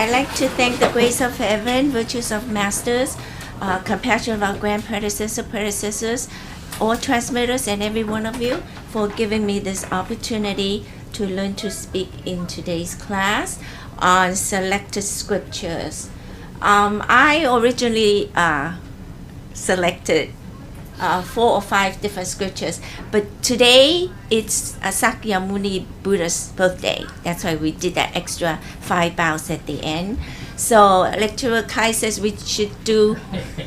I'd like to thank the grace of heaven, virtues of masters, compassion of our grand predecessors, all transmitters, and every one of you for giving me this opportunity to learn to speak in today's class on selected scriptures. I originally selected 4 or 5 different scriptures, but today it's Sakyamuni Buddha's birthday. That's why we did that extra 5 bows at the end. So Lecturer Kai says we should do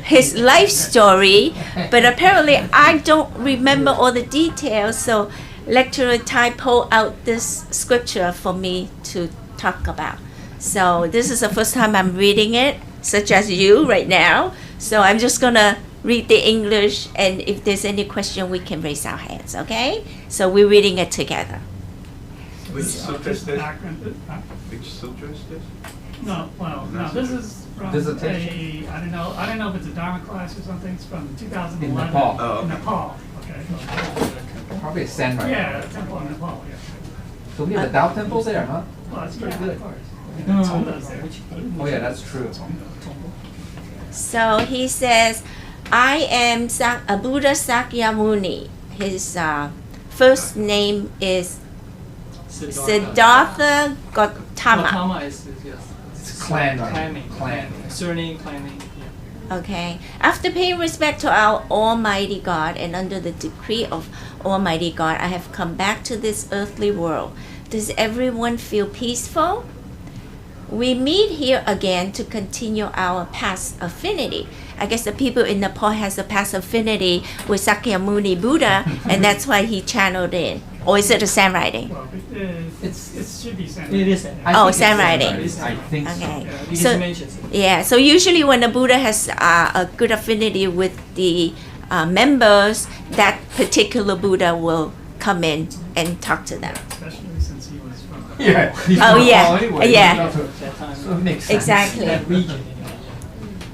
his life story, but apparently I don't remember all the details, so Lecturer Tai pulled out this scripture for me to talk about. So this is the first time I'm reading it, such as you right now. So I'm just gonna read the English, and if there's any question, we can raise our hands, okay? So we're reading it together. Which sutra is this? Which sutra is this? No, this is from Dissertation? I don't know if it's a Dharma class or something. It's from 2011. In Nepal. Oh, okay. Nepal, okay. Probably a samurai. Yeah, a temple in Nepal, yeah. So we have a Tao temple there, huh? Well, that's pretty good. Of course. Oh yeah, that's true. So he says, I am Buddha Sakyamuni. His first name is Siddhartha Gautama. Gautama is yes. It's clan. Clan. Surname, clanning. Yeah. Okay. After paying respect to our Almighty God and under the decree of Almighty God, I have come back to this earthly world. Does everyone feel peaceful? We meet here again to continue our past affinity. I guess the people in Nepal has a past affinity with Sakyamuni Buddha, and that's why he channeled in. Or is it a sand writing? Well, it should be sand. It is. Oh, sand writing. I think so. Okay. Because So- it mentions it. Yeah, so usually when the Buddha has a good affinity with the members, that particular Buddha will come in and talk to them. Especially since he was from. Yeah. Oh, yeah. Yeah. That time. So it makes sense. Exactly. That region.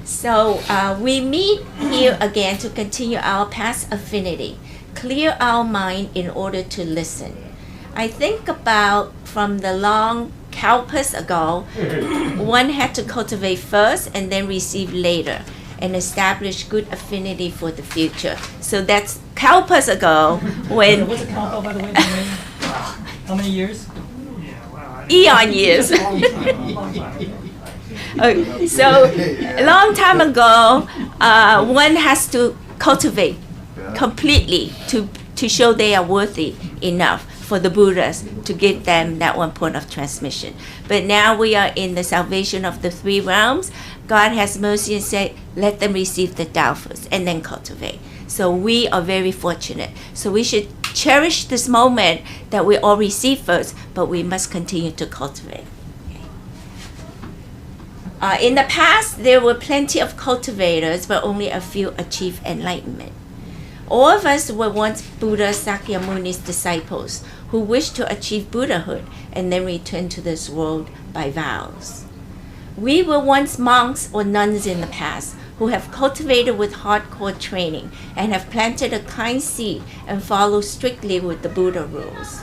So we meet here again to continue our past affinity, clear our mind in order to listen. I think about from the long kalpas ago, one had to cultivate first and then receive later and establish good affinity for the future. So that's kalpas ago when What's a kalpa, by the way? How many years? Yeah, wow. eon years. Long time. So a long time ago, one has to cultivate completely to show they are worthy enough for the Buddhas to give them that one point of transmission. But now we are in the salvation of the 3 realms. God has mercy and said, let them receive the Tao first and then cultivate. So we are very fortunate. So we should cherish this moment that we all receive first, but we must continue to cultivate. In the past, there were plenty of cultivators, but only a few achieved enlightenment. All of us were once Buddha Sakyamuni's disciples who wished to achieve Buddhahood and then return to this world by vows. We were once monks or nuns in the past who have cultivated with hardcore training and have planted a kind seed and followed strictly with the Buddha rules.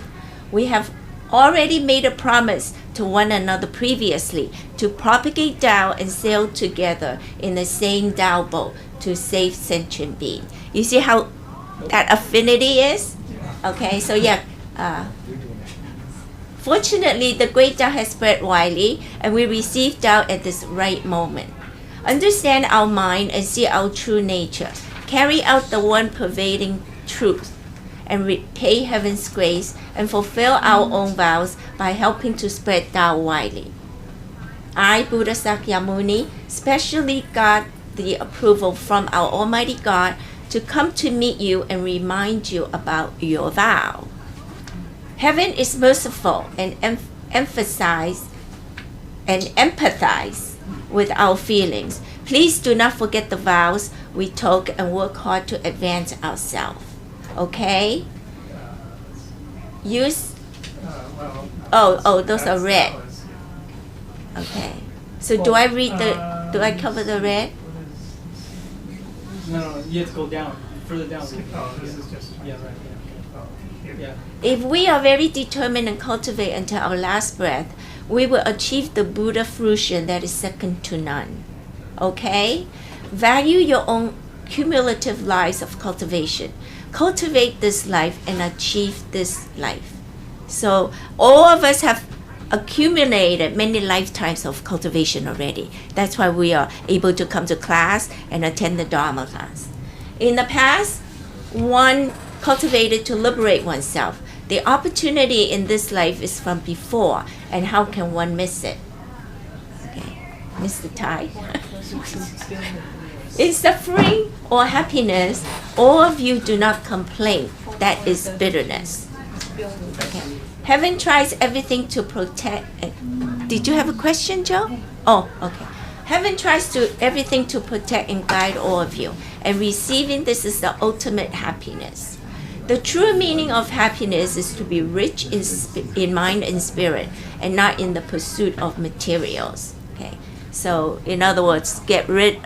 We have already made a promise to one another previously to propagate Tao and sail together in the same Tao boat to save sentient beings. You see how that affinity is? Okay, so yeah. Fortunately, the great Tao has spread widely, and we receive Tao at this right moment. Understand our mind and see our true nature. Carry out the one pervading truth and repay heaven's grace and fulfill our own vows by helping to spread Tao widely. I, Buddha Sakyamuni, specially got the approval from our Almighty God to come to meet you and remind you about your vow. Heaven is merciful and empathize with our feelings. Please do not forget the vows we took and work hard to advance ourselves. Okay? Use. Those are red. Okay. So do I read the? Do I cover the red? No, you have to go down, further down. Oh, this is just. Yeah, right. Yeah. Oh, here. Yeah. If we are very determined and cultivate until our last breath, we will achieve the Buddha fruition that is second to none. Okay? Value your own cumulative lives of cultivation. Cultivate this life and achieve this life. So all of us have accumulated many lifetimes of cultivation already. That's why we are able to come to class and attend the Dharma class. In the past, one cultivated to liberate oneself. The opportunity in this life is from before, and how can one miss it? Okay, Mr. Tai. In suffering or happiness, all of you do not complain. That is bitterness. Okay. Heaven tries everything to protect. Did you have a question, Joe? Oh, okay. Heaven tries to everything to protect and guide all of you, and receiving this is the ultimate happiness. The true meaning of happiness is to be rich in mind and spirit, and not in the pursuit of materials. Okay. So, in other words, get rid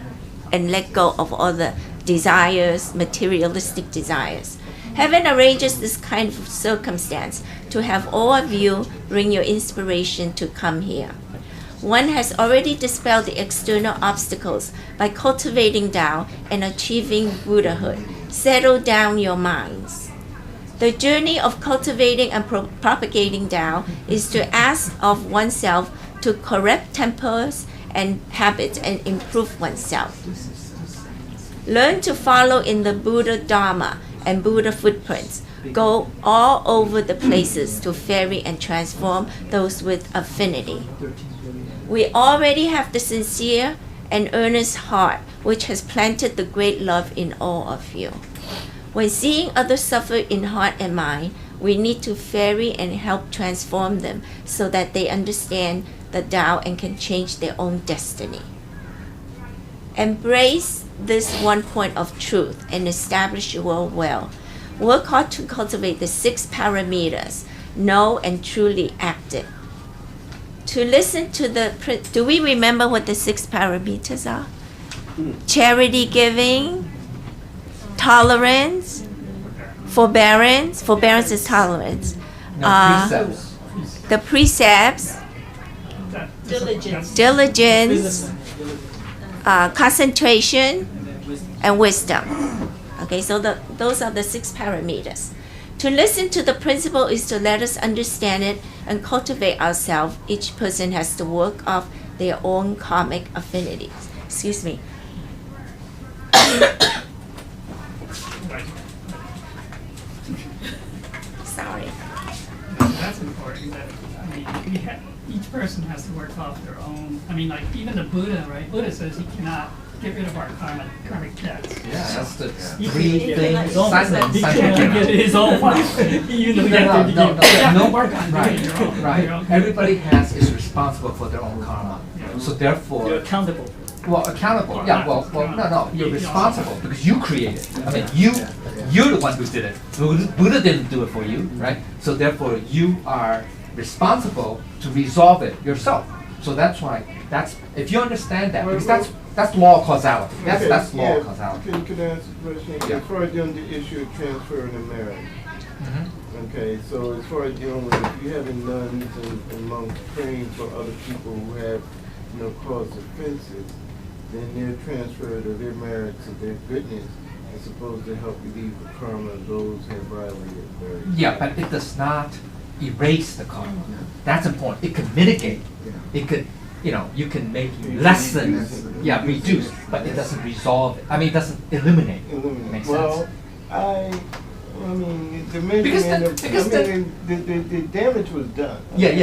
and let go of all the desires, materialistic desires. Heaven arranges this kind of circumstance to have all of you bring your inspiration to come here. One has already dispelled the external obstacles by cultivating Tao and achieving Buddhahood. Settle down your minds. The journey of cultivating and propagating Tao is to ask of oneself to correct tempers and habits and improve oneself. Learn to follow in the Buddha Dharma and Buddha footprints. Go all over the places to ferry and transform those with affinity. We already have the sincere and earnest heart which has planted the great love in all of you. When seeing others suffer in heart and mind, we need to ferry and help transform them so that they understand the Tao and can change their own destiny. Embrace this one point of truth and establish your will. Work hard to cultivate the 6 parameters. Know and truly act it. To listen to the, do we remember what the 6 parameters are? Charity giving, tolerance, forbearance. Forbearance is tolerance. Precepts. The precepts, diligence, concentration, and wisdom. Okay, so those are the 6 parameters. To listen to the principle is to let us understand it and cultivate ourselves. Each person has to work off their own karmic affinities. Excuse me. Sorry. That's important. That, I mean, each person has to work off their own. I mean, like even the Buddha, right? Buddha says he cannot get rid of our karmic debts. Yeah, that's the He 3 can- things. He can't get his own one. You know, you have to work on doing your own. Right. Everybody is responsible for their own karma. Yeah. So therefore, You're accountable. well, accountable. Yeah. Well, no. You're responsible because you created it. I mean, you're the one who did it. Buddha didn't do it for you, right? So therefore, you are responsible to resolve it yourself. So that's why. If you understand that, because that's law of causality. That's law of causality. Can I ask a question? Yeah. As far as dealing with the issue of transferring and marriage. Mhm. Okay, so as far as dealing with, if you having nuns and monks praying for other people who have, caused offenses, then their transfer of their merits of their goodness is supposed to help relieve the karma of those who have violated marriage. Yeah, but it does not erase the karma. That's important. It could mitigate. It could, you can make lessen, reduce, but it doesn't resolve it. I mean, it doesn't eliminate. Makes Well, sense. I mean, the measurement the damage was done. Yeah. But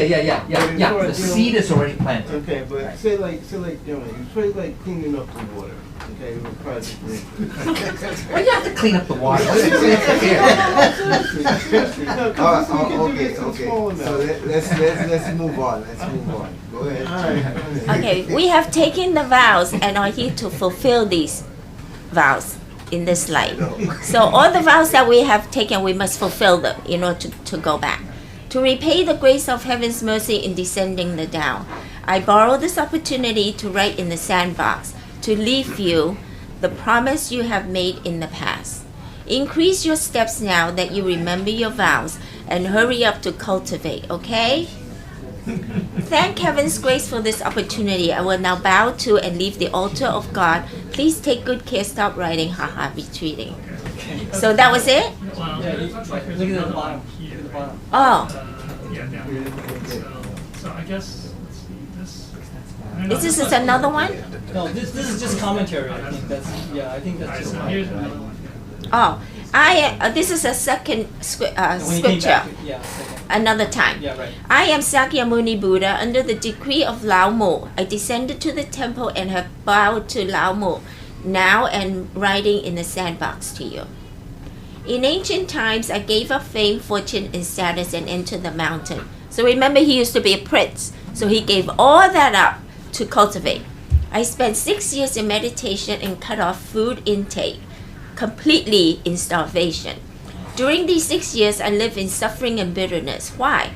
as far The as seed is already planted. Okay, but say like, it's like cleaning up the water. Okay, with Project Rinse. Well, you have to clean up the water. Okay. So let's move on. Go ahead. Okay, we have taken the vows and are here to fulfill these vows in this life. So all the vows that we have taken, we must fulfill them in order to go back. To repay the grace of heaven's mercy in descending the Tao, I borrow this opportunity to write in the sandbox, to leave you the promise you have made in the past. Increase your steps now that you remember your vows and hurry up to cultivate, okay? Thank Heaven's grace for this opportunity. I will now bow to and leave the altar of God. Please take good care. Stop writing, haha, retreating. So that was it? Well, Yeah, it looks like there's look at the another bottom. one here. Look at the bottom. Oh, Yeah, down here. So I guess, let's see, this. I don't know, is this looks another one? No, this is just commentary. I think I think that's Alright, just. so here's another one. Oh, this is a second When you came scripture. back, yeah, second. Another time. Yeah, right. I am Sakyamuni Buddha. Under the decree of Lao Mo, I descended to the temple and have bowed to Lao Mo. Now and writing in the sandbox to you. In ancient times, I gave up fame, fortune, and status and entered the mountain. So remember, he used to be a prince. So he gave all that up to cultivate. I spent 6 years in meditation and cut off food intake, completely in starvation. During these 6 years, I lived in suffering and bitterness. Why?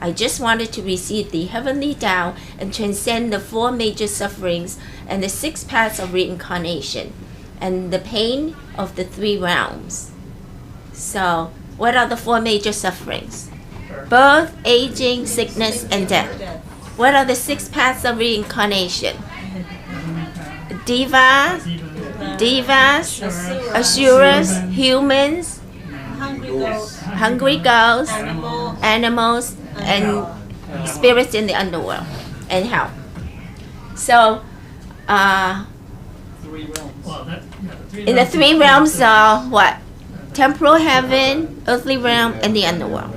I just wanted to receive the heavenly Tao and transcend the 4 major sufferings and the 6 paths of reincarnation and the pain of the 3 realms. So, what are the 4 major sufferings? Birth, aging, sickness, and death. What are the 6 paths of reincarnation? Devas, asuras, humans, hungry girls, animals, and spirits in the underworld, and hell. So, 3 realms. Well, in the 3 realms are what? Temporal heaven, earthly realm, and the underworld.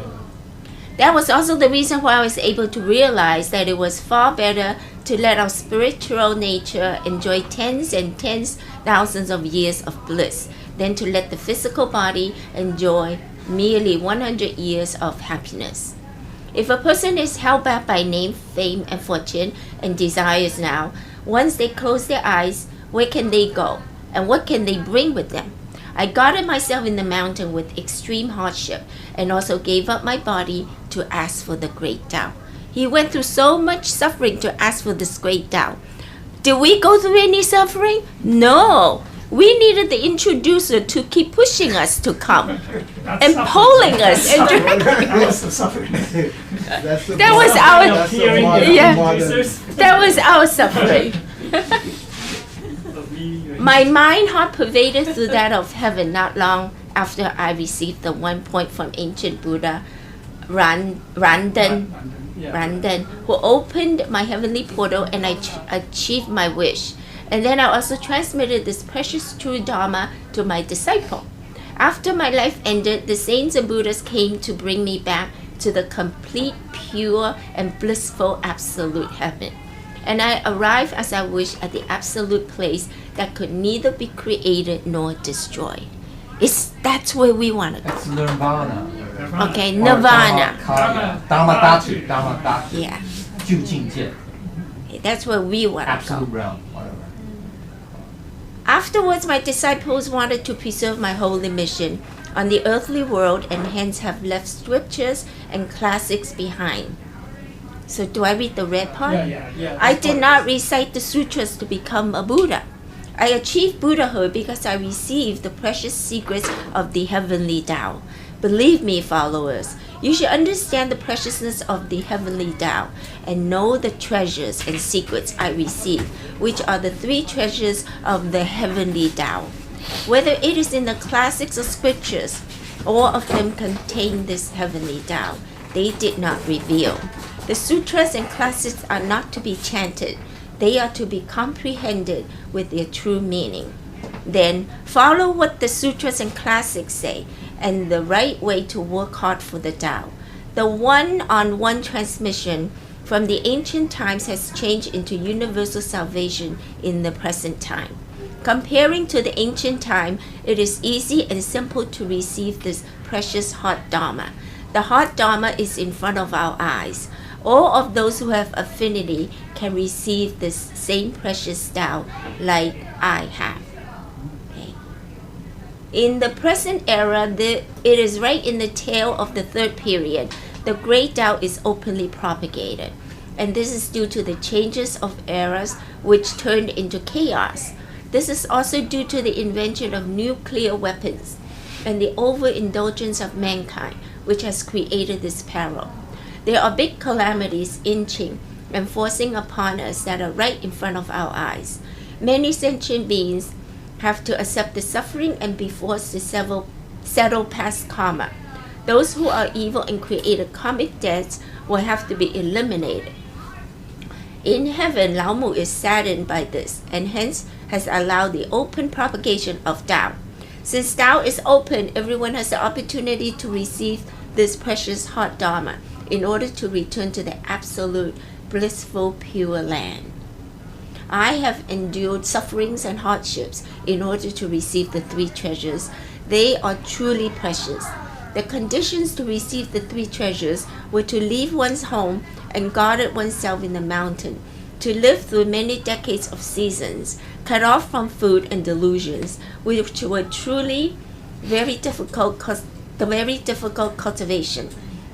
That was also the reason why I was able to realize that it was far better to let our spiritual nature enjoy tens and tens thousands of years of bliss than to let the physical body enjoy merely 100 years of happiness. If a person is held back by name, fame, and fortune and desires now, once they close their eyes, where can they go? And what can they bring with them? I guarded myself in the mountain with extreme hardship and also gave up my body to ask for the great Tao. He went through so much suffering to ask for this great Tao. Did we go through any suffering? No. We needed the introducer to keep pushing us to come and pulling us and dragging us. That was that was our suffering. My mind heart pervaded through that of heaven not long after I received the 1 point from ancient Buddha Randan, who opened my heavenly portal and I achieved my wish. And then I also transmitted this precious true Dharma to my disciple. After my life ended, the saints and Buddhas came to bring me back to the complete, pure, and blissful absolute heaven. And I arrived as I wished at the absolute place that could neither be created nor destroyed. That's where we want to go. That's nirvana. Okay, nirvana. Dharma Yeah, 究竟界 that's where we want to go. absolute realm, whatever. Afterwards, my disciples wanted to preserve my holy mission on the earthly world and hence have left scriptures and classics behind. So do I read the red part? Yeah. I did not recite the sutras to become a Buddha. I achieved Buddhahood because I received the precious secrets of the heavenly Tao. Believe me, followers, you should understand the preciousness of the heavenly Tao and know the treasures and secrets I received, which are the 3 treasures of the heavenly Tao. Whether it is in the classics or scriptures, all of them contain this heavenly Tao. They did not reveal. The sutras and classics are not to be chanted. They are to be comprehended with their true meaning. Then follow what the sutras and classics say and the right way to work hard for the Tao. The one-on-one transmission from the ancient times has changed into universal salvation in the present time. Comparing to the ancient time, it is easy and simple to receive this precious heart Dharma. The heart Dharma is in front of our eyes. All of those who have affinity can receive this same precious Tao like I have. Okay. In the present era, it is right in the tail of the 3rd period. The great Tao is openly propagated. And this is due to the changes of eras which turned into chaos. This is also due to the invention of nuclear weapons. and the overindulgence of mankind, which has created this peril. There are big calamities inching and forcing upon us that are right in front of our eyes. Many sentient beings have to accept the suffering and be forced to settle past karma. Those who are evil and created karmic debts will have to be eliminated. In heaven, Lao Mu is saddened by this and hence has allowed the open propagation of Tao. Since Tao is open, everyone has the opportunity to receive this precious hot Dharma in order to return to the absolute, blissful, pure land. I have endured sufferings and hardships in order to receive the three treasures. They are truly precious. The conditions to receive the three treasures were to leave one's home and guard oneself in the mountain, to live through many decades of seasons, cut off from food and delusions, which were truly very difficult cultivation.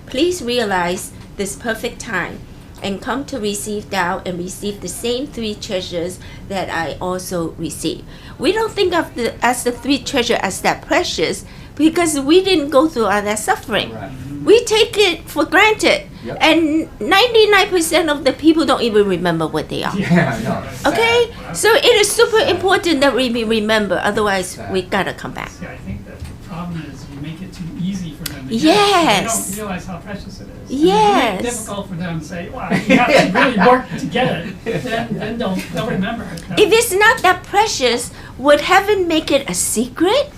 Please realize this perfect time and come to receive Tao and receive the same three treasures that I also receive. We don't think of the three treasures as that precious because we didn't go through all that suffering. Right. We take it for granted. Yep. And 99% of the people don't even remember what they are. Yeah, I know. Okay? So it is super important that we remember, otherwise we gotta come back. See, I think that the problem is you make it too easy for them to Yes. get it. So they don't realize how precious it is. Yes. And it's really difficult for them to say, wow, you have to really work to get it. Then they'll remember it. If it's not that precious, would heaven make it a secret?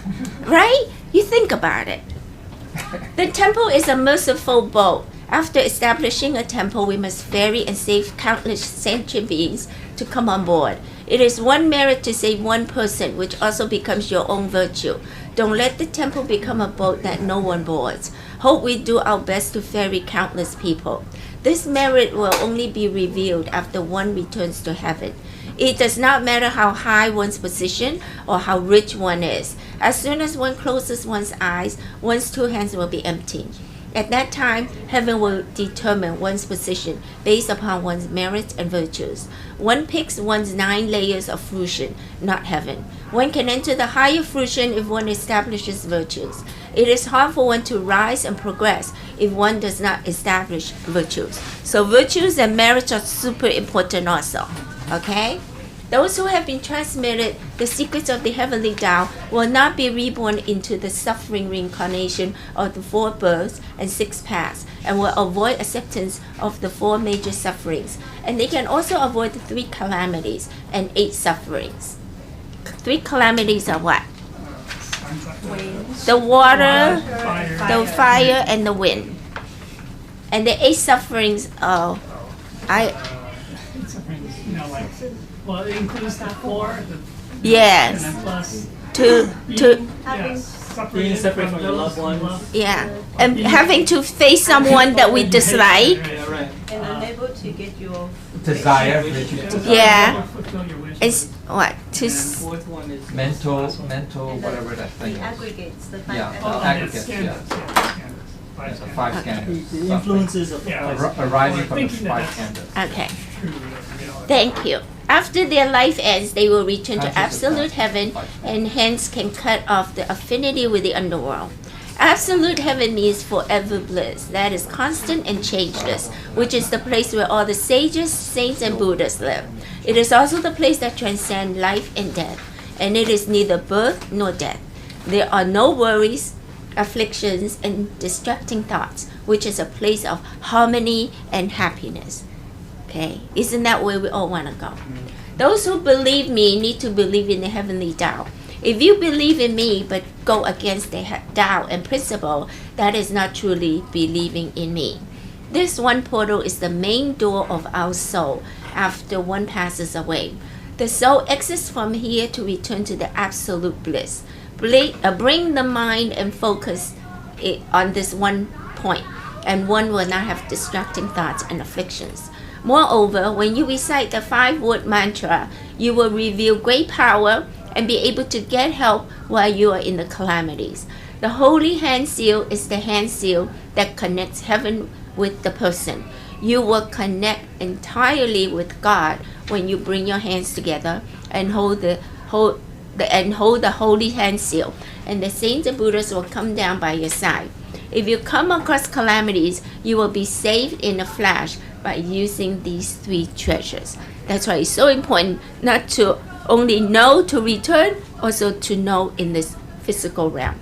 Right? You think about it. The temple is a merciful boat. After establishing a temple, we must ferry and save countless sentient beings to come on board. It is one merit to save one person, which also becomes your own virtue. Don't let the temple become a boat that no one boards. Hope we do our best to ferry countless people. This merit will only be revealed after one returns to heaven. It does not matter how high one's position or how rich one is. As soon as one closes one's eyes, one's two hands will be empty. At that time, heaven will determine one's position based upon one's merits and virtues. One picks one's 9 layers of fruition, not heaven. One can enter the higher fruition if one establishes virtues. It is hard for one to rise and progress if one does not establish virtues. So virtues and merits are super important also. Okay? Those who have been transmitted the secrets of the heavenly Tao will not be reborn into the suffering reincarnation of the 4 births and 6 paths, and will avoid acceptance of the 4 major sufferings. And they can also avoid the 3 calamities and 8 sufferings. 3 calamities are what? The water, the fire, and the wind. And the 8 sufferings are, Well, it includes the 4, yes, and then plus to Being separate from your loved ones. yeah, and having to face someone that we dislike. Yeah, right. And unable to get your Desire, Yeah. Fulfill your wishes. It's what to And fourth one is mental, and whatever that thing the is. aggregates, the 5 Yeah. Oh, aggregates. and it's Aggregates, skandals, yeah. Five The skandals. 5 Okay. scanners. the influences of the Yeah. five. Arising from the Thinking that 5 that's- scanners. okay. True, reality. Thank you. After their life ends, they will return to Conscious of absolute that. heaven and hence can cut off the affinity with the underworld. Absolute heaven means forever bliss, that is constant and changeless, which is the place where all the sages, saints, and Buddhas live. It is also the place that transcends life and death, and it is neither birth nor death. There are no worries, afflictions, and distracting thoughts, which is a place of harmony and happiness. Okay, isn't that where we all want to go? Those who believe me need to believe in the heavenly Tao. If you believe in me but go against the Tao and principle, that is not truly believing in me. This one portal is the main door of our soul after one passes away. The soul exits from here to return to the absolute bliss. Bring the mind and focus on this one point, and one will not have distracting thoughts and afflictions. Moreover, when you recite the 5-word mantra, you will reveal great power and be able to get help while you are in the calamities. The holy hand seal is the hand seal that connects heaven with the person. You will connect entirely with God when you bring your hands together and hold and hold the holy hand seal, and the saints and Buddhas will come down by your side. If you come across calamities, you will be saved in a flash by using these 3 treasures. That's why it's so important not to only know to return, also to know in this physical realm.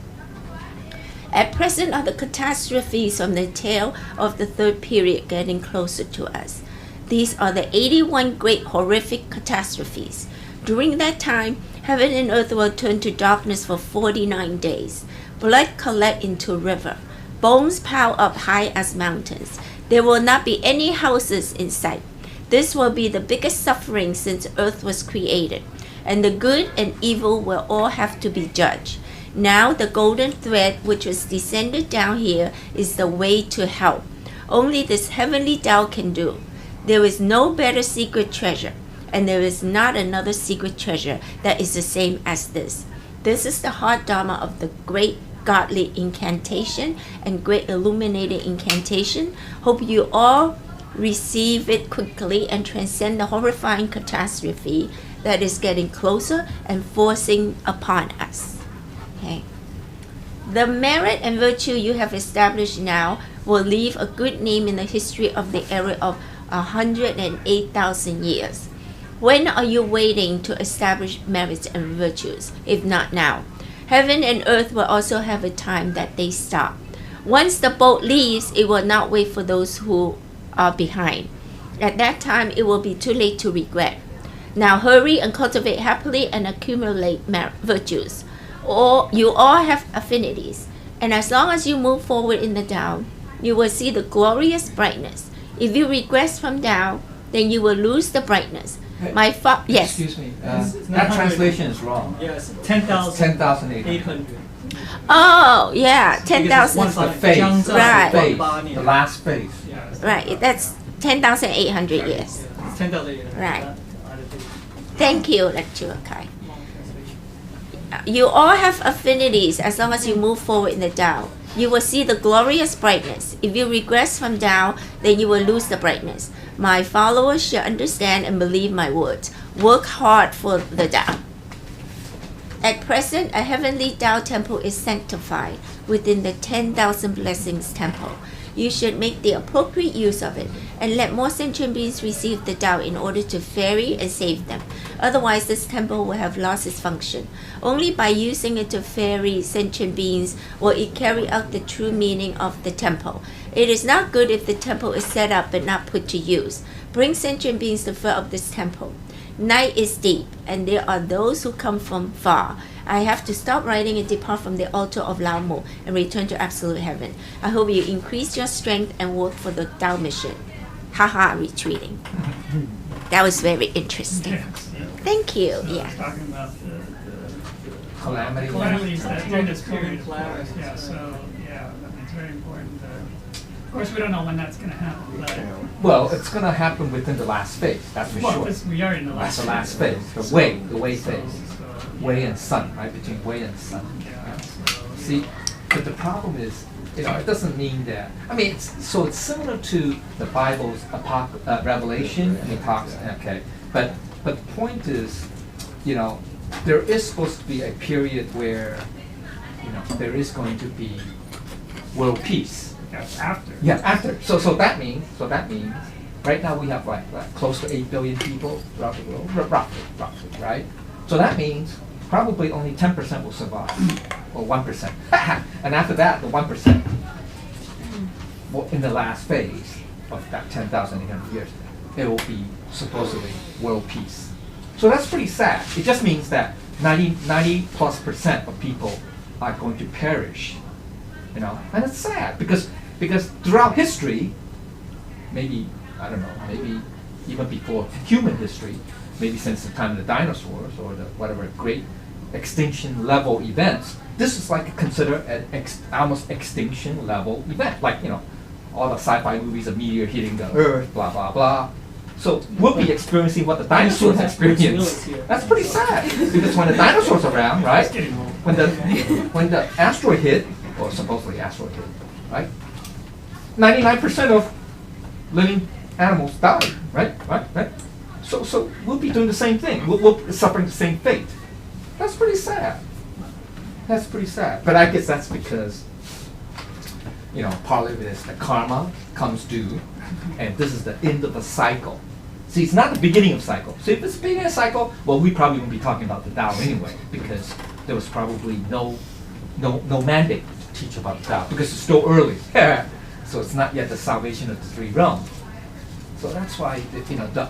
At present are the catastrophes from the tail of the 3rd period getting closer to us. These are the 81 great horrific catastrophes. During that time, heaven and earth will turn to darkness for 49 days. Blood collect into river. Bones pile up high as mountains. There will not be any houses in sight. This will be the biggest suffering since earth was created, and the good and evil will all have to be judged. Now the golden thread which was descended down here is the way to hell. Only this heavenly Tao can do. There is no better secret treasure, and there is not another secret treasure that is the same as this. This is the heart dharma of the great godly incantation and great illuminated incantation. Hope you all receive it quickly and transcend the horrifying catastrophe that is getting closer and forcing upon us. Okay. The merit and virtue you have established now will leave a good name in the history of the era of 108,000 years. When are you waiting to establish merits and virtues, if not now? Heaven and earth will also have a time that they stop. Once the boat leaves, it will not wait for those who are behind. At that time, it will be too late to regret. Now hurry and cultivate happily and accumulate virtues. You all have affinities, and as long as you move forward in the Tao, you will see the glorious brightness. If you regress from Tao, then you will lose the brightness. Yes. Excuse me. It's not That 100. translation is wrong. Yes, 10,000. 10,800. Oh, yeah, 10,000. It's the phase. Right. The phase. The last phase. Right, that's 10,800 years. It's 10,800. Right. Thank you, Lecturer Kai. You all have affinities as long as you move forward in the Tao. You will see the glorious brightness. If you regress from Tao, then you will lose the brightness. My followers shall understand and believe my words. Work hard for the Tao. At present, a heavenly Tao temple is sanctified within the 10,000 blessings temple. You should make the appropriate use of it and let more sentient beings receive the Tao in order to ferry and save them. Otherwise, this temple will have lost its function. Only by using it to ferry sentient beings will it carry out the true meaning of the temple. It is not good if the temple is set up but not put to use. Bring sentient beings to fill up this temple. Night is deep, and there are those who come from far. I have to stop writing and depart from the altar of Lao Mu and return to absolute heaven. I hope you increase your strength and work for the Tao mission. Haha, retreating. That was very interesting. Yes, yeah. Thank you. So Yeah. talking about the Calamity. calamities that during this period. Calamity. Yeah, so, yeah, I mean, it's very important. Of course, we don't know when that's gonna happen, but. Well, it's going to happen within the last phase, that's for Well, sure. we are in the That's last. the last phase. phase, the way phase. So, Wei yeah. and Sun, right? Between Wei and Sun. Yeah, so, See, but the problem is, it doesn't mean that. I mean, it's similar to the Bible's Revelation, and it talks. Okay, but the point is, there is supposed to be a period where, there is going to be world peace. That's after. Yeah, after. So that means, right now we have like close to 8 billion people throughout the world, roughly, right? So that means probably only 10% will survive, or 1%. And after that, the 1%, in the last phase of that 10,800 years, it will be supposedly world peace. So that's pretty sad. It just means that 90+% of people are going to perish, and it's sad because throughout history, maybe even before human history, maybe since the time of the dinosaurs or the whatever great extinction level events, this is like considered an almost extinction level event, like all the sci-fi movies, a meteor hitting the Earth, blah blah blah. So we'll be experiencing what the dinosaurs experienced. That's pretty sad because when the dinosaurs are around, right? When the asteroid hit, or supposedly asteroid hit, right? 99% of living animals died, right? So we'll be doing the same thing. We'll be suffering the same fate. That's pretty sad. That's pretty sad. But I guess that's because, partly of it is the karma comes due, and this is the end of a cycle. See, it's not the beginning of cycle. So if it's the beginning of a cycle, well, we probably won't be talking about the Tao anyway, because there was probably no mandate to teach about the Tao, because it's still early. So it's not yet the salvation of the three realms. So that's why,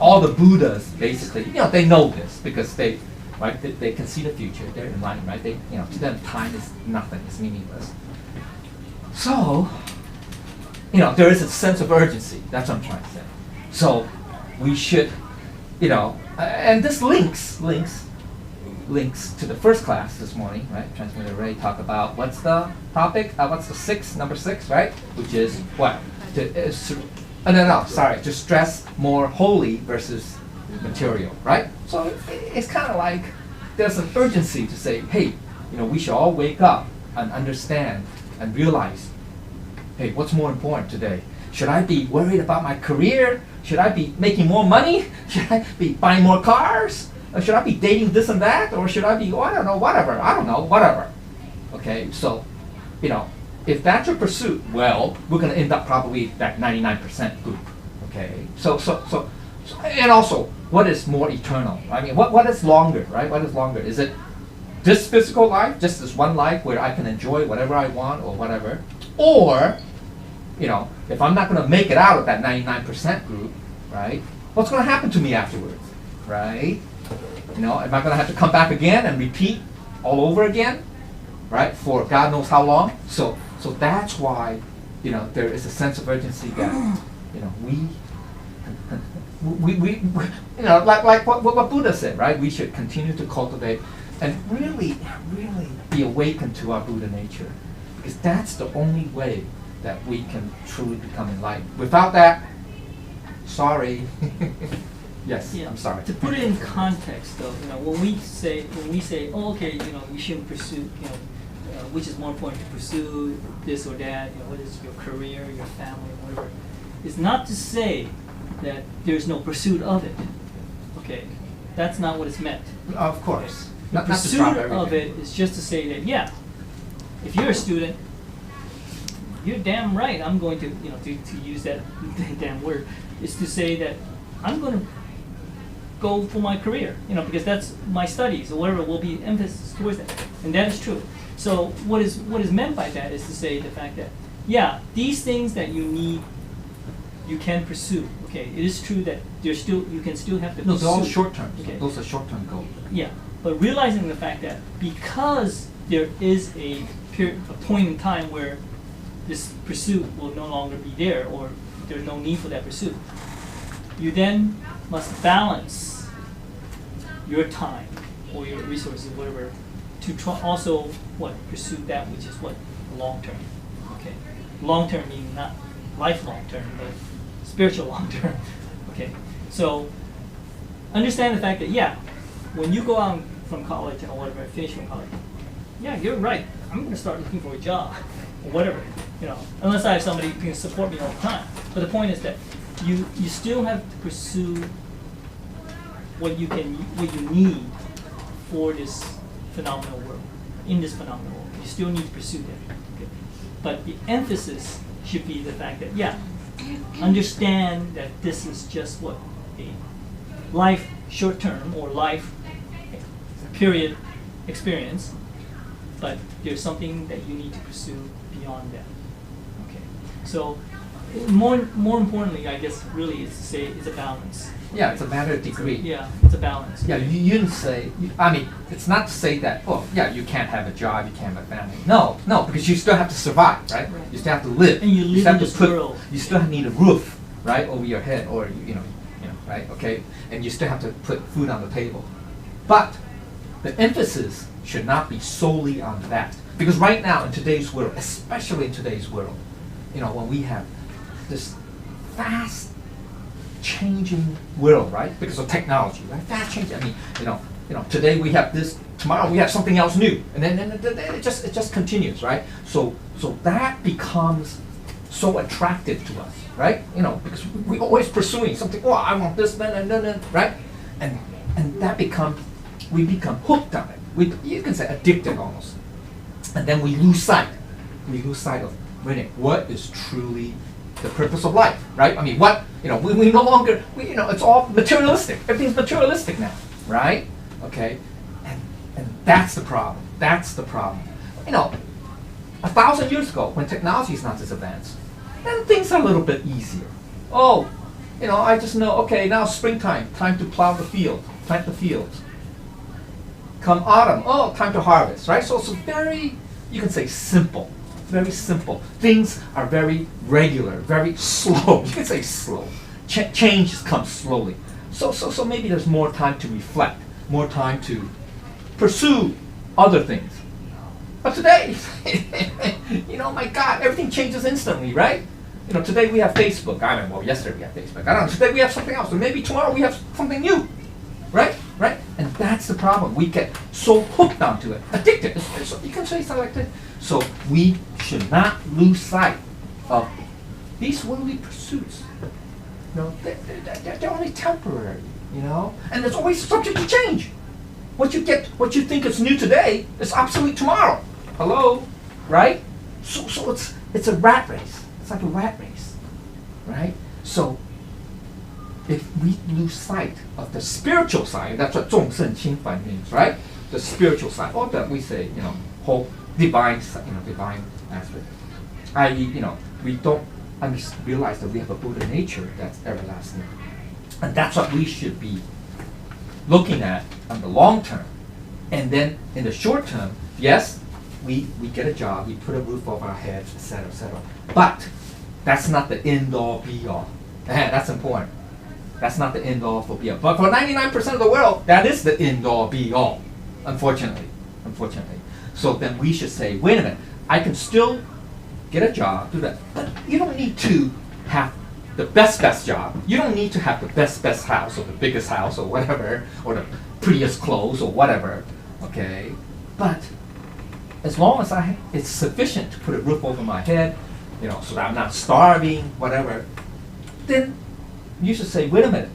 all the Buddhas basically, they know this because they can see the future. They're enlightened, right? To them, time is nothing. It's meaningless. So, there is a sense of urgency. That's what I'm trying to say. So, we should, and this links to the first class this morning, right? Transmitter Ray talked about what's the topic? What's the number 6, right? Which is what? To stress more holy versus material, right? So it's kind of like there's an urgency to say, hey, we should all wake up and understand and realize, hey, what's more important today? Should I be worried about my career? Should I be making more money? Should I be buying more cars? Or should I be dating this and that? Or should I be, whatever. Okay, so, if that's your pursuit, well, we're going to end up probably that 99% group. Okay, so, and also, what is more eternal? I mean, what is longer, right? What is longer? Is it this physical life, just this one life where I can enjoy whatever I want or whatever? Or, if I'm not going to make it out of that 99% group, right? What's going to happen to me afterwards, right? Am I going to have to come back again and repeat all over again, right? For God knows how long. So that's why, there is a sense of urgency that, we like what Buddha said, right? We should continue to cultivate and really, really be awakened to our Buddha nature, because that's the only way that we can truly become enlightened. Without that, sorry. Yes, Yeah. I'm sorry. To put it in context, though, when we say, oh, okay, you shouldn't pursue, which is more important to pursue this or that, what is your career, your family, whatever. It's not to say that there's no pursuit of it. Okay, that's not what it's meant. Of course. The Not to drop pursuit of everything. it is just to say that, yeah, if you're a student, you're damn right. I'm going to, to use that damn word, is to say that I'm going to go for my career, because that's my studies or whatever will be emphasis towards that, and that is true. So what is meant by that is to say the fact that, yeah, these things that you need, you can pursue. Okay, it is true that you can still have to. No, they're all pursue. short term. Okay. Those are short term goals. Yeah, but realizing the fact that because there is a point in time where this pursuit will no longer be there, or there's no need for that pursuit, you then must balance your time or your resources, whatever, to try also pursue that which is long term. Okay, long term meaning not lifelong term, but spiritual long term. Okay, so understand the fact that when you go out from college or whatever, finish from college, you're right. I'm going to start looking for a job or whatever, unless I have somebody who can support me all the time. But the point is that you still have to pursue what you need for this phenomenal world. In this phenomenal world, you still need to pursue that. Okay? But the emphasis should be the fact that understand that this is just a life short term or life period experience, but there's something that you need to pursue beyond that. Okay, so more importantly, I guess, really, is to say it's a balance. Yeah, it's a matter of degree. Yeah, it's a balance. Yeah, you didn't say, it's not to say that, you can't have a job, you can't have a family. No, because you still have to survive, right? You still have to live. And you live still in have to this world. You still need a roof, right, over your head, or, right, okay? And you still have to put food on the table. But the emphasis should not be solely on that. Because right now, in today's world, especially in today's world, when we have this fast changing world, right? Because of technology, right? Fast changing. Today we have this, tomorrow we have something else new, and then it just continues, right? So that becomes so attractive to us, right? Because we're always pursuing something. I want this, then, right? And that we become hooked on it. you can say addicted almost. And then we lose sight. We lose sight of what is truly the purpose of life, right? I mean, we no longer, it's all materialistic. Everything's materialistic now, right? Okay? And that's the problem. That's the problem. 1,000 years ago, when technology is not this advanced, then things are a little bit easier. Oh, I just know, okay, now springtime, time to plow the field, plant the fields. Come autumn, oh, time to harvest, right? So it's very, you can say simple, very simple. Things are very regular, very slow. You can say slow. Change comes slowly. So maybe there's more time to reflect, more time to pursue other things. But today, my God, everything changes instantly, right? Today we have Facebook. Yesterday we had Facebook. I don't know. Today we have something else. And maybe tomorrow we have something new, right? Right? And that's the problem. We get so hooked onto it, addicted. You can say something like that. So we should not lose sight of these worldly pursuits. They're only temporary, and it's always subject to change. What you think is new today is obsolete tomorrow. Hello, right? So it's a rat race. It's like a rat race, right? So if we lose sight of the spiritual side, that's what 众圣轻凡 means, right? The spiritual side, or that we say, whole divine aspect. I.e., we don't realize that we have a Buddha nature that's everlasting, and that's what we should be looking at on the long term. And then in the short term, yes, we get a job, we put a roof over our heads, etc., etc. But that's not the end-all, be-all. That's important. That's not the end-all for be-all. But for 99% of the world, that is the end-all, be-all, unfortunately. So then we should say, wait a minute, I can still get a job, do that. But you don't need to have the best job. You don't need to have the best house or the biggest house or whatever, or the prettiest clothes or whatever, okay? But as long as it's sufficient to put a roof over my head, so that I'm not starving, whatever, then you should say, wait a minute,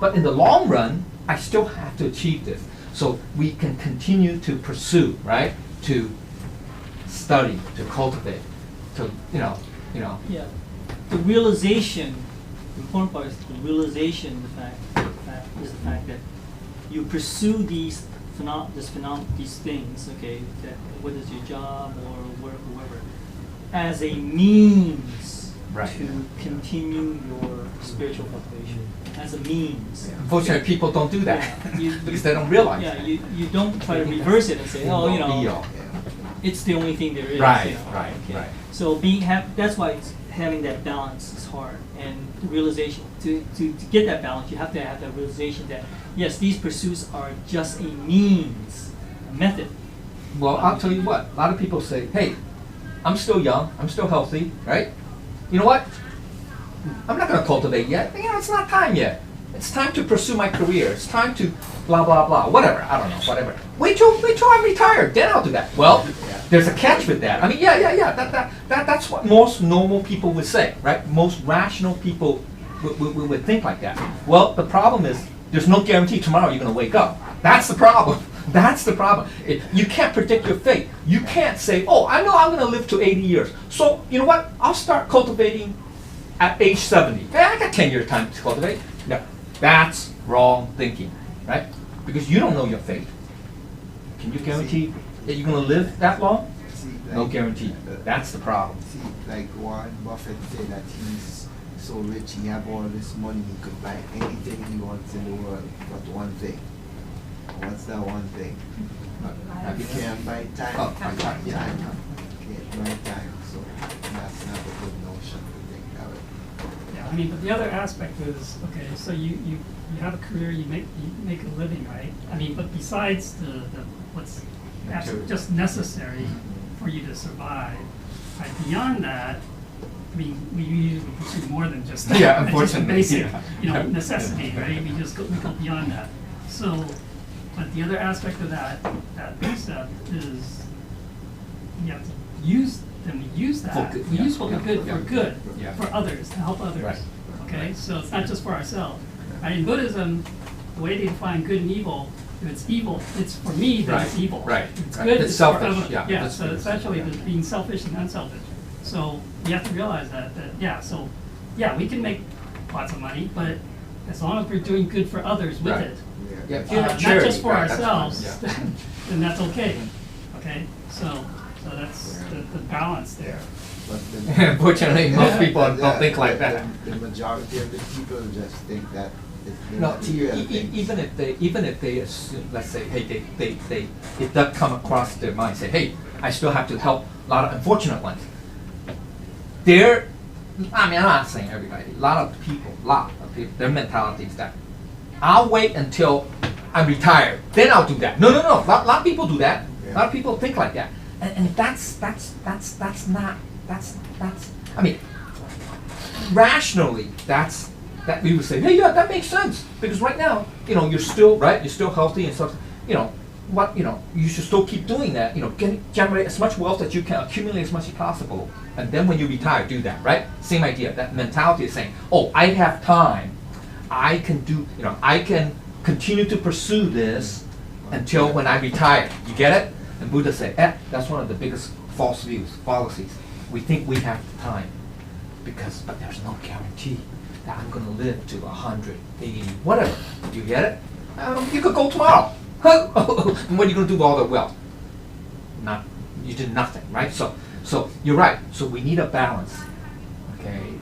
but in the long run, I still have to achieve this. So we can continue to pursue, right? To study, to cultivate, to, Yeah. The realization, the important part is the realization, is the fact that you pursue these things, okay, whether it's your job or whatever, as a means to continue your spiritual cultivation, as a means. Yeah. Unfortunately, people don't do that because they don't realize that. You don't try to reverse it and say, it's the only thing there is. Right. So that's why having that balance is hard, and the realization to get that balance, you have to have that realization that yes, these pursuits are just a means, a method. Well, I'll tell you what. A lot of people say, "Hey, I'm still young. I'm still healthy, right? You know what? I'm not going to cultivate yet. It's not time yet. It's time to pursue my career. It's time to blah blah blah. Whatever. I don't know. Whatever. Wait till I'm retired. Then I'll do that." Well, there's a catch with that. I mean, that's what most normal people would say, right? Most rational people would think like that. Well, the problem is there's no guarantee tomorrow you're going to wake up. That's the problem. That's the problem. You can't predict your fate. You can't say, oh, I know I'm going to live to 80 years. So, you know what? I'll start cultivating at age 70. I got 10 years time to cultivate. No, that's wrong thinking, right? Because you don't know your fate. Can you guarantee that you're going to live that long? No guarantee. That's the problem. See, like Warren Buffett said that he's so rich, he have all this money, he could buy anything he wants in the world but one thing. What's that one thing? You can't buy time. Oh, buy time. You can't buy time. So that's not a good notion to think that way. Yeah, but the other aspect is, okay, so you have a career, you make a living, right? But besides the what's just necessary for you to survive, right? Beyond that, we usually pursue more than just that. Yeah, just a unfortunately. basic, Yeah. necessity, right? We go beyond that. So, but the other aspect of that precept is you have to use them. We use that. For good, We yeah. use what we're good Yeah. for good, Yeah. for others, to help others. Right. Okay, so it's not just for ourselves. Right? In Buddhism, the way they define good and evil if it's evil, it's for me that it's Right, evil. right, It's right. good. It's for selfish, other- yeah, Yeah. that's So good. it's actually being selfish and unselfish. So you have to realize that yeah. So yeah, we can make lots of money, but as long as we're doing good for others with Right. it, Yeah, if uh, you have not charity, just for right, that's fine, ourselves, yeah. then that's okay. Okay. So that's the balance there. But the, Unfortunately, most people but don't think like the- that. The majority of the people just think that it's the No, material things. even if they assume, let's say, hey, it does come across their mind, say, hey, I still have to help a lot of unfortunate ones. I'm not saying everybody, a lot of people, their mentality is that I'll wait until I'm retired, then I'll do that. No. A lot of people do that. A lot of people think like that, and that's not. I mean, rationally, that we would say, hey, yeah, that makes sense because right now, you're still right, you're still healthy and stuff. You should still keep doing that. Generate as much wealth as you can, accumulate as much as possible, and then when you retire, do that. Right? Same idea. That mentality is saying, oh, I have time. I can do. I can continue to pursue this until when I retire. You get it? And Buddha said, that's one of the biggest false views, fallacies. We think we have the time, but there's no guarantee that I'm going to live to 100, 80, whatever. Do you get it? You could go tomorrow. And what are you going to do with all the wealth? You did nothing, right? So you're right. So we need a balance, okay?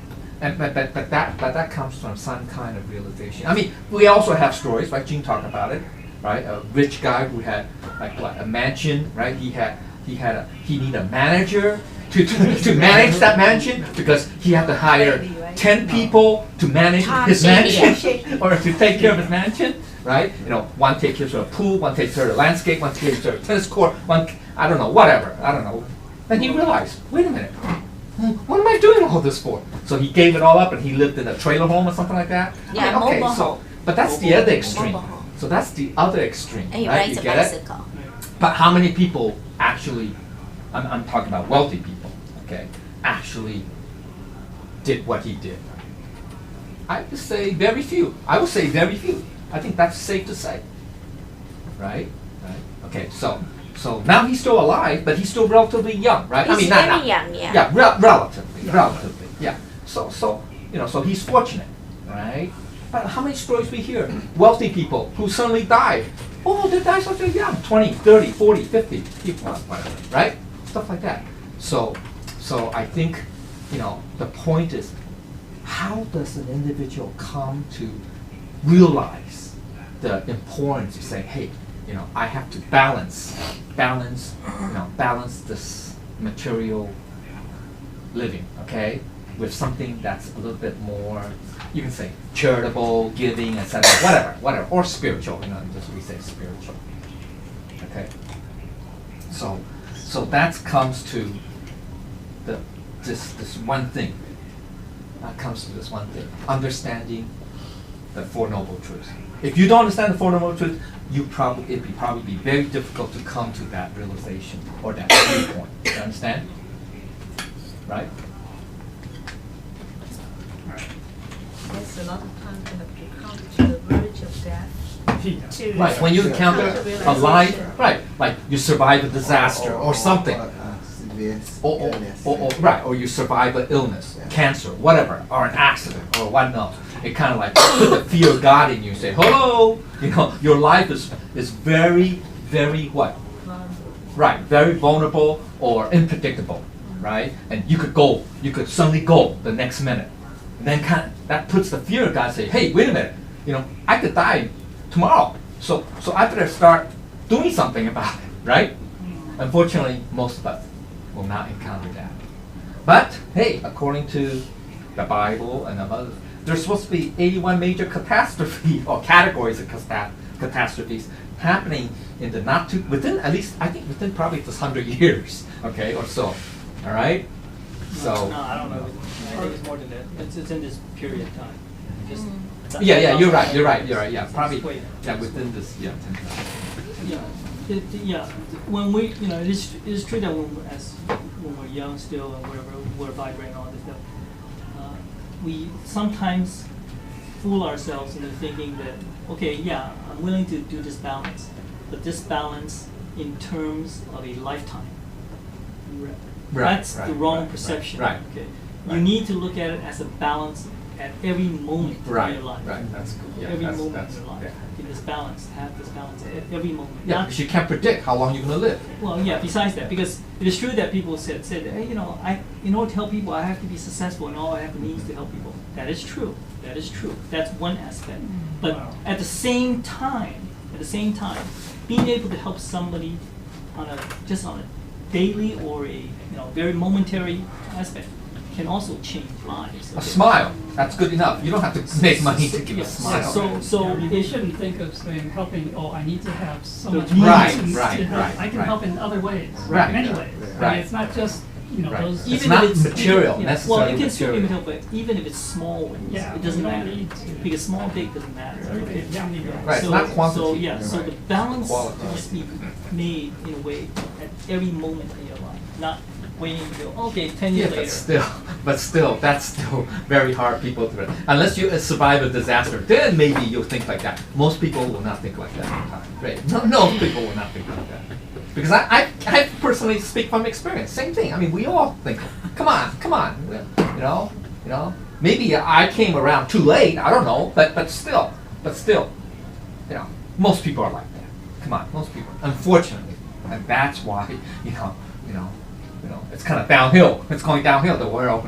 And but that comes from some kind of realization. I mean, we also have stories, like Jean talked about it, right? A rich guy who had a mansion, right? He needed a manager to manage that mansion because he had to hire 10 people to manage his mansion or to take care of his mansion, right? One takes care of the pool, one takes care of the landscape, one takes care of the tennis court, I don't know. Then he realized, wait a minute, what am I doing all this for? So he gave it all up and he lived in a trailer home or something like that. Yeah, okay, mobile so, home. but that's the other extreme. Mobile home. So that's the other extreme, And he right? rides You a get it? bicycle. But how many people actually, I'm talking about wealthy people, okay, actually did what he did? I would say very few. I think that's safe to say. Right? Okay, so now he's still alive, but he's still relatively young, right? He's not very young, yeah. Yeah, relatively, yeah. So he's fortunate, right? But how many stories we hear? Wealthy people who suddenly die. Oh, they die so young, 20, 30, 40, 50, whatever, right? Stuff like that. So I think, the point is, how does an individual come to realize the importance of saying, hey, I have to balance this material living, okay, with something that's a little bit more, you can say, charitable, giving, etc., whatever, or spiritual, just we say spiritual, okay. So that comes to this one thing. That comes to this one thing: understanding the Four Noble Truths. If you don't understand the Four Noble Truths, it'd probably be very difficult to come to that realization or that viewpoint. You understand? Right? Yes, a lot of times you have to come to the verge of death. To Right. When you encounter come to a life, realization. right? Like you survive a disaster or something. Severe illness. Or you survive an illness, Yeah. cancer, whatever, or an accident, or whatnot. It kind of like put the fear of God in you and say, hello, your life is very, very what? Right, very vulnerable or unpredictable, right? And you could suddenly go the next minute. And then that puts the fear of God and say, hey, wait a minute, I could die tomorrow. So I better start doing something about it, right? Unfortunately, most of us will not encounter that. But hey, according to the Bible and others, there's supposed to be 81 major catastrophes or categories of catastrophes happening in the within probably this 100 years, okay, or so. All right. So. No, I don't know. I think it's more than that. It's in this period of time. Just Yeah, you're right. Yeah, probably. Wait. Yeah, within this. Yeah. 10,000. Yeah. When we, it is true that when we're young still and we're vibrating all this stuff, we sometimes fool ourselves into thinking that okay, yeah, I'm willing to do this balance, but this balance in terms of a lifetime. That's the wrong perception. Right. Okay. Right. You need to look at it as a balance at every moment Right. in your life. Right. That's good. Yeah, Every that's, moment that's, in your life. yeah. Okay, this balance, have this balance at every moment. Yeah, Not- because you can't predict how long you're going to live. well, yeah. Besides that, because it is true that people said, hey, you know, in order to help people, I have to be successful, and all I have the means to help people. That is true. That is true. That's one aspect. But Wow. at the same time, being able to help somebody on a daily or a very momentary aspect can also change lives. A smile. That's good enough. You don't have to make money to give a Yeah, smile. so I mean, they shouldn't think of saying helping. Oh, I need to have so The much means. money Right, to right, help. right, I can right. help in other ways, Right, in many yeah, ways. I right. mean, it's not just Right. those. It's not material, yeah, necessarily well, it can still be material. material, but even if it's small ones, Yeah, it doesn't you don't matter. need to- Because small, big doesn't matter. Okay, yeah, Right, it's So, not quantity. so yeah, so Right. the balance Quality. must be made in a way at every moment in your life, not waiting until, okay, 10 Yeah, years later. but still, that's still very hard people to, unless you survive a disaster, then maybe you'll think like that. Most people will not think like that all the time, right? No people will not think like that. Because I personally speak from experience, same thing. I mean, we all think, come on, you know, maybe I came around too late, I don't know, but still, most people are like that. Come on, most people, unfortunately. And that's why, it's kind of downhill. It's going downhill, the world,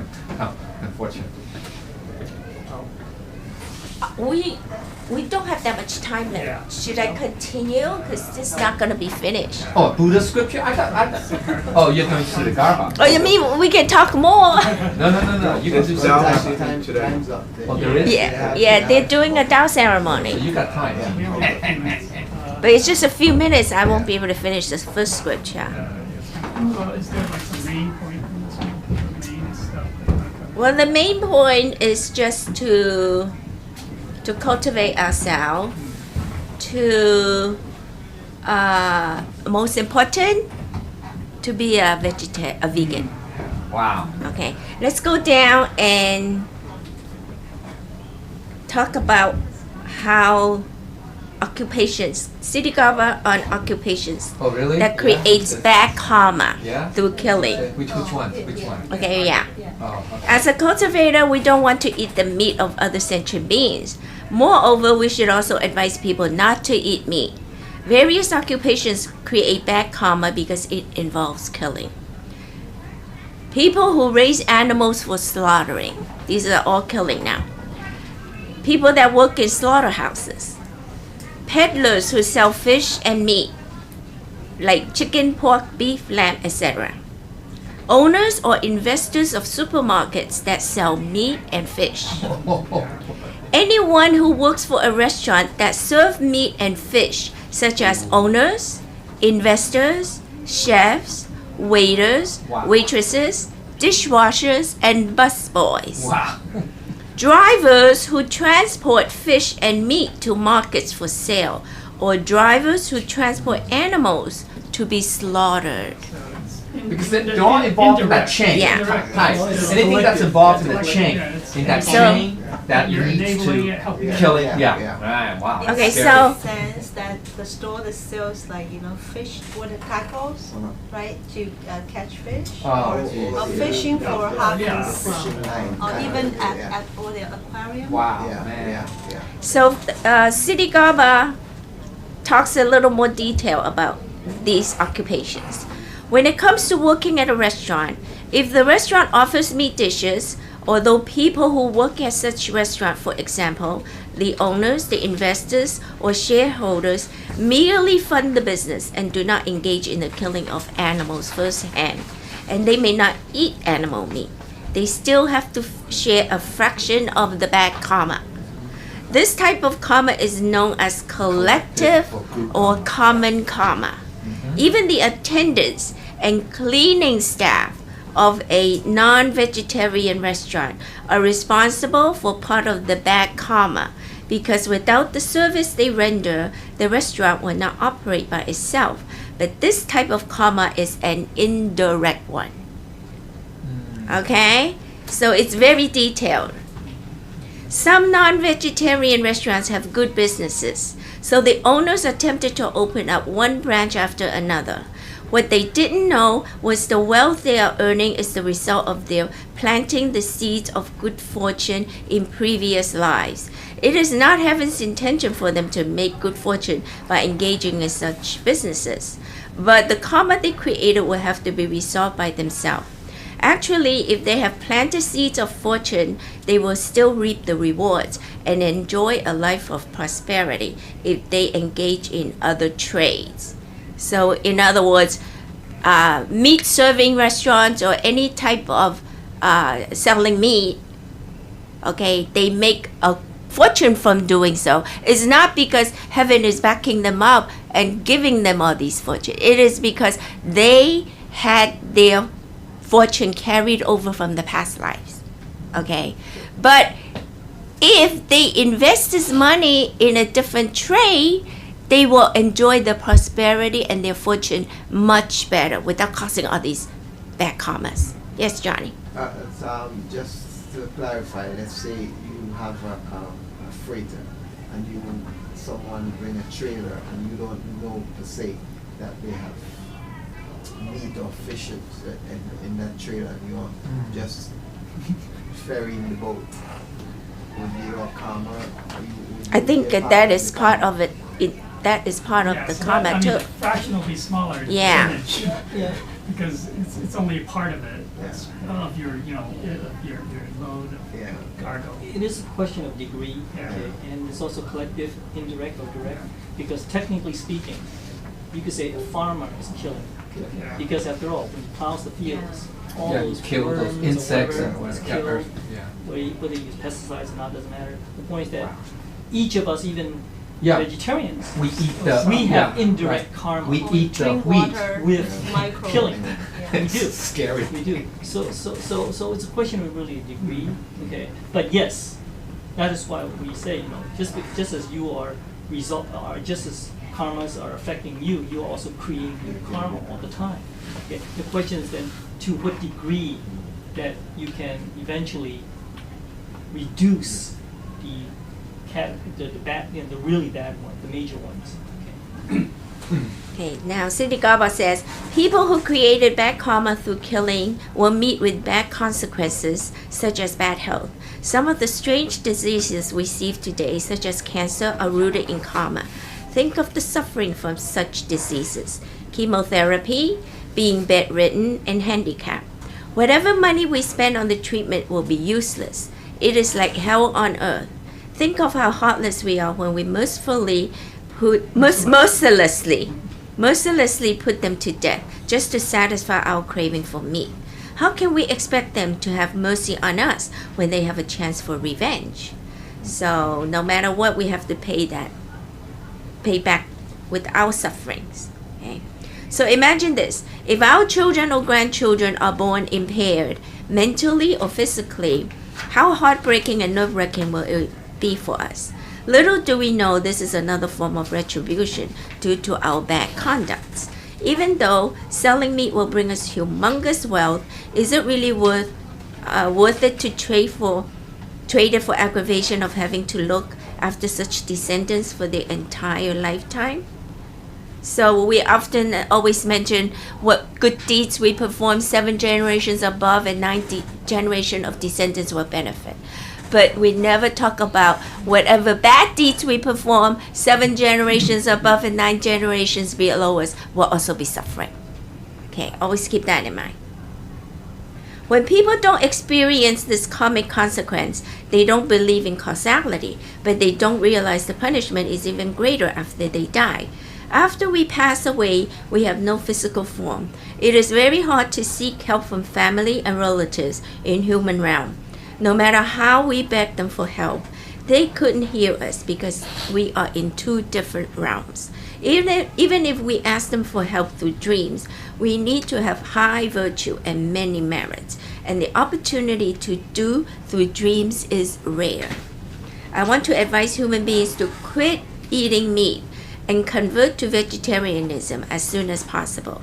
unfortunately. We don't have that much time left. Yeah. Should I continue? Because this is not going to be finished. Oh, Buddha scripture? I got. Oh, you're going to Ksitigarbha. Oh, you mean we can talk more? No. You can do It's some down. time. Time's up. Oh, there is? Yeah, they're doing a Tao So ceremony. you got time. We only have a few minutes. But it's just a few minutes. I won't be able to finish this first scripture. Well, is there like some main point from this one? The main stuff that you want to cover? Well, the main point is just to cultivate ourselves, to most important, to be a vegan. Wow. Okay, let's go down and talk about how occupations, Ksitigarbha on occupations, Oh, really? that creates bad karma Yeah? through killing. Which one? Which one? Okay, yeah. Oh, okay. As a cultivator, we don't want to eat the meat of other sentient beings. Moreover, we should also advise people not to eat meat. Various occupations create bad karma because it involves killing. People who raise animals for slaughtering, these are all killing now. People that work in slaughterhouses. Peddlers who sell fish and meat, like chicken, pork, beef, lamb, etc. Owners or investors of supermarkets that sell meat and fish. Anyone who works for a restaurant that serves meat and fish, such as owners, investors, chefs, waiters, Wow. waitresses, dishwashers, and busboys. Wow. Drivers who transport fish and meat to markets for sale, or drivers who transport animals to be slaughtered. So it's Because they're all involved in that chain. Yeah. Nice. Anything that's involved in the chain, in that So- chain, that You're leads enabling to it, helping it. killing. Yeah, Yeah. yeah. Right. Wow. Okay, Scary. so- sense that the store that sells like fish, what the tacos, right, to catch fish, Oh, or fishing for harvest, Fishing line. or even Yeah. at or the aquarium. Wow, Yeah, man. yeah. So, Ksitigarbha talks a little more detail about these occupations. When it comes to working at a restaurant, if the restaurant offers meat dishes, although people who work at such restaurant, for example, the owners, the investors, or shareholders, merely fund the business and do not engage in the killing of animals firsthand, and they may not eat animal meat, they still have to share a fraction of the bad karma. This type of karma is known as collective or common karma. Even the attendants and cleaning staff of a non-vegetarian restaurant are responsible for part of the bad karma, because without the service they render, the restaurant will not operate by itself. But this type of karma is an indirect one. Okay? So it's very detailed. Some non-vegetarian restaurants have good businesses, so the owners attempted to open up one branch after another. What they didn't know was the wealth they are earning is the result of their planting the seeds of good fortune in previous lives. It is not heaven's intention for them to make good fortune by engaging in such businesses, but the karma they created will have to be resolved by themselves. Actually, if they have planted seeds of fortune, they will still reap the rewards and enjoy a life of prosperity if they engage in other trades. So, in other words, meat serving restaurants or any type of selling meat, okay, they make a fortune from doing so. It's not because heaven is backing them up and giving them all these fortune. It is because they had their fortune carried over from the past lives. Okay, but if they invest this money in a different trade, they will enjoy the prosperity and their fortune much better without causing all these bad karmas. Yes, Johnny. Just to clarify, let's say you have a freighter and someone bring a trailer and you don't know per se that they have meat or fish in that trailer and you're just ferrying the boat. Would your karma? I think that is part of it. That is part of Yeah, the so karma that, I too. mean, the fraction will be smaller. Yeah. percentage, Yeah. Because it's only a part of it. Yeah. Of your, your load of Yeah. cargo. It is a question of degree, Yeah. okay, and it's also collective, indirect or direct, because technically speaking, you could say a farmer is killing. Yeah. Because after all, when he plows the fields, all Yeah, you those kill those worms or insects whatever and is whatever. killed, Yeah. whether you use pesticides or not, doesn't matter. The point is that each of us, even Yeah. vegetarians, We eat the. we have yeah, indirect right. karma. We eat the Drink wheat. water with micro. killing. Yeah. We do. It's scary. We do. So it's a question of really a degree, okay? But yes, that is why we say, just as you are just as karmas are affecting you, you're also creating your karma all the time. Okay? The question is then to what degree that you can eventually reduce the bad, the really bad ones, the major ones. Okay? Okay, now Ksitigarbha says, people who created bad karma through killing will meet with bad consequences, such as bad health. Some of the strange diseases we see today, such as cancer, are rooted in karma. Think of the suffering from such diseases: chemotherapy, being bedridden, and handicapped. Whatever money we spend on the treatment will be useless. It is like hell on earth. Think of how heartless we are when we mercilessly put them to death just to satisfy our craving for meat. How can we expect them to have mercy on us when they have a chance for revenge? So no matter what, we have to pay back with our sufferings. Okay? So imagine this: if our children or grandchildren are born impaired, mentally or physically, how heartbreaking and nerve-wracking will it be for us? Little do we know this is another form of retribution due to our bad conducts. Even though selling meat will bring us humongous wealth, is it really worth it to trade it for aggravation of having to look after such descendants for their entire lifetime? So we often always mention what good deeds we perform 7 generations above and 9 generations of descendants will benefit. But we never talk about whatever bad deeds we perform 7 generations above and 9 generations below us will also be suffering. Okay, always keep that in mind. When people don't experience this karmic consequence, they don't believe in causality, but they don't realize the punishment is even greater after they die. After we pass away, we have no physical form. It is very hard to seek help from family and relatives in human realm. No matter how we beg them for help, they couldn't hear us because we are in 2 different realms. Even if we ask them for help through dreams, we need to have high virtue and many merits, and the opportunity to do through dreams is rare. I want to advise human beings to quit eating meat and convert to vegetarianism as soon as possible.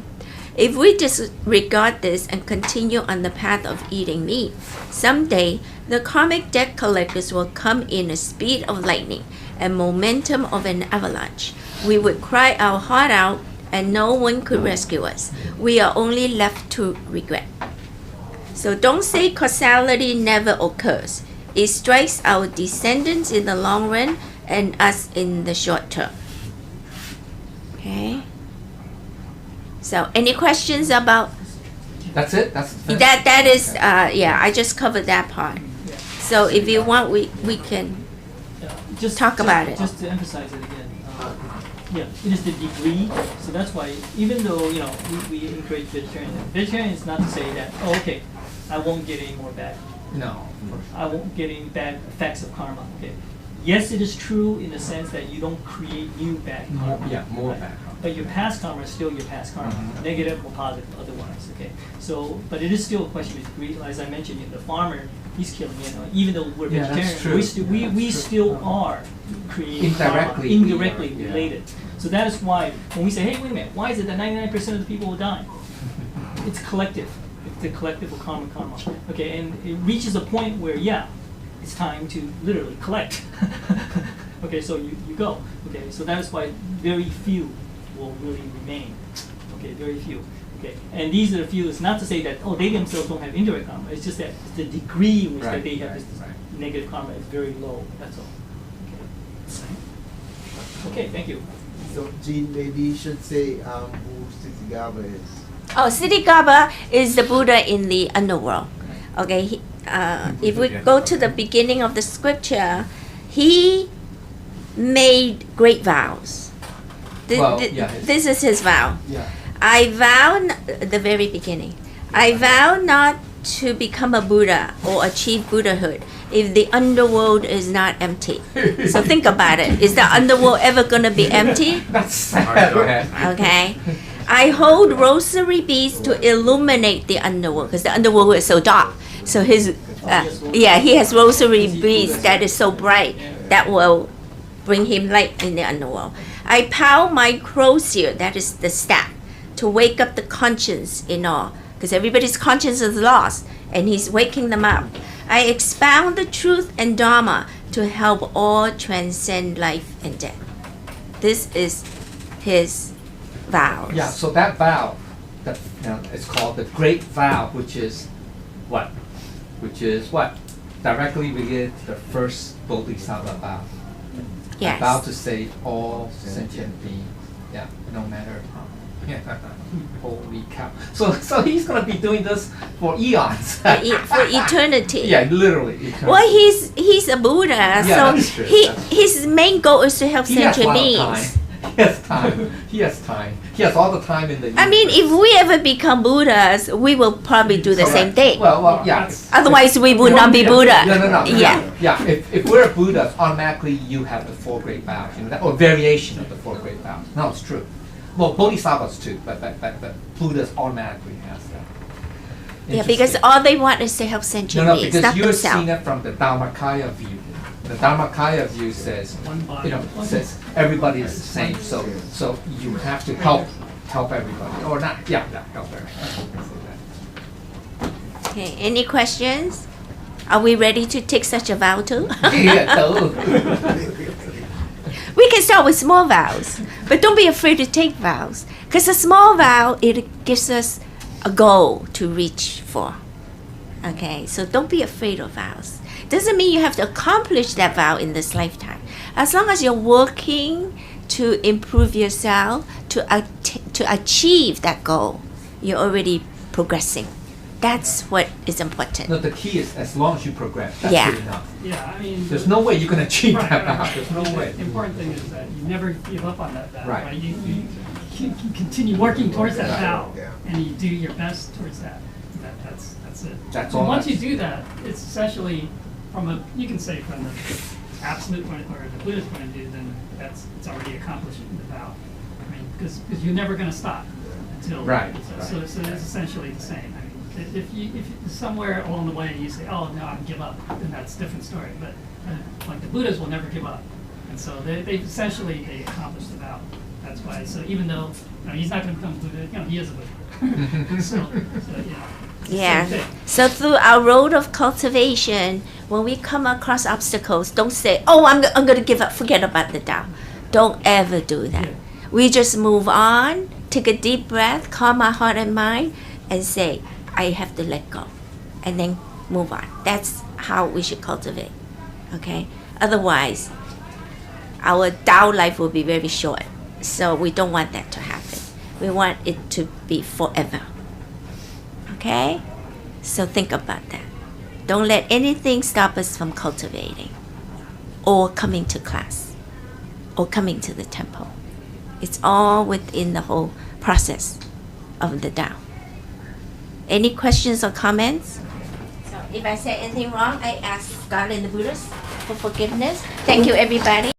If we disregard this and continue on the path of eating meat, someday the karmic debt collectors will come in the speed of lightning and momentum of an avalanche. We would cry our heart out and no one could rescue us. We are only left to regret. So don't say causality never occurs. It strikes our descendants in the long run and us in the short term. Okay? So any questions about That's it? That's the that is yeah, I just covered that part. So if you want we can talk about it. Just to emphasize it again, yeah, it is the degree. So that's why, even though we encourage vegetarian is not to say that okay, I won't get any more bad. No. I won't get any bad effects of karma. Okay. Yes, it is true in the sense that you don't create new bad karma. More bad karma. But your past karma is still your past karma, negative or positive otherwise. Okay. So, but it is still a question of degree. As I mentioned, the farmer, he's killing it. Even though we're Yeah, that's vegetarian, we still are creating karma, indirectly related. So that is why when we say, hey, wait a minute, why is it that 99% of the people will die? It's collective. It's the collective of karma. Okay, and it reaches a point where it's time to literally collect. Okay, so you go. Okay, so that is why very few will really remain. Okay, very few. Okay, and these are the few. It's not to say that they themselves don't have indirect karma. It's just that the degree in which that they have this negative karma is very low. That's all. Okay, thank you. So Jean, maybe you should say who Ksitigarbha is. Oh, Ksitigarbha is the Buddha in the underworld. Okay, if we go to the beginning of the scripture, he made great vows. This is his vow. Yeah. I vow, the very beginning, I vow not to become a Buddha or achieve Buddhahood if the underworld is not empty. So think about it. Is the underworld ever going to be empty? That's sad. Okay. I hold rosary beads to illuminate the underworld because the underworld is so dark. So he has rosary beads that is so bright that will bring him light in the underworld. I pound my crosier, that is the staff, to wake up the conscience in all, because everybody's conscience is lost, and he's waking them up. I expound the truth and Dharma to help all transcend life and death. This is his vows. Yeah, so that vow, it's called the Great Vow, which is what? Directly related to the first Bodhisattva vow. Yes. A vow to save all sentient beings. Yeah, no matter how. Yeah. Holy cow. So he's going to be doing this for eons. For eternity. Yeah, literally. Eternity. Well, he's a Buddha, Yeah, that's so true. his main goal is to help He has a sentient lot of beings. time. He has time. He has all the time in the universe. I mean, if we ever become Buddhas, we will probably do the same thing. Well, yeah. Otherwise, we would not be Buddha. No. Yeah. Yeah, if we're a Buddha, automatically you have the four great vows, or variation of the four great vows. No, it's true. Well, Bodhisattvas too, but Buddhas automatically has that. Yeah, because all they want is to help sentient beings, because not you're seeing themselves. it from the Dharmakaya view. The Dharmakaya view says, One body. says everybody is the same. So you have to help everybody, or not? Yeah, help everybody. Okay, any questions? Are we ready to take such a vow too? Yeah, totally. We can start with small vows, but don't be afraid to take vows, because a small vow, it gives us a goal to reach for. Okay, so don't be afraid of vows. Doesn't mean you have to accomplish that vow in this lifetime. As long as you're working to improve yourself, to achieve that goal, you're already progressing. That's what is important. No, the key is as long as you progress, that's Yeah. good enough. Yeah, I mean. There's no way you can achieve Right, that right, vow. right. There's no way. The important thing is that you never give up on that vow. Right. You continue working towards that vow, Yeah. and you do your best towards that. That's it. That's And all once you that's- do that, it's essentially you can say from the absolute point or the Buddhist point of view, then it's already accomplishing the vow. I mean, because you're never going to stop until. Right, So right. it's essentially the same. I mean, if you somewhere along the way you say, oh no, I give up, then that's a different story. But like the Buddhas will never give up, and so they essentially accomplish the vow. That's why. So even though he's not going to become Buddha, he is a Buddha. Yeah. Same thing. So through our road of cultivation, when we come across obstacles, don't say, "Oh, I'm going to give up. Forget about the Tao." Don't ever do that. Yeah. We just move on, take a deep breath, calm our heart and mind, and say, "I have to let go," and then move on. That's how we should cultivate. Okay. Otherwise, our Tao life will be very short. So we don't want that to happen. We want it to be forever. Okay? So think about that. Don't let anything stop us from cultivating or coming to class or coming to the temple. It's all within the whole process of the Tao. Any questions or comments? So if I said anything wrong, I ask God and the Buddhas for forgiveness. Thank you, everybody.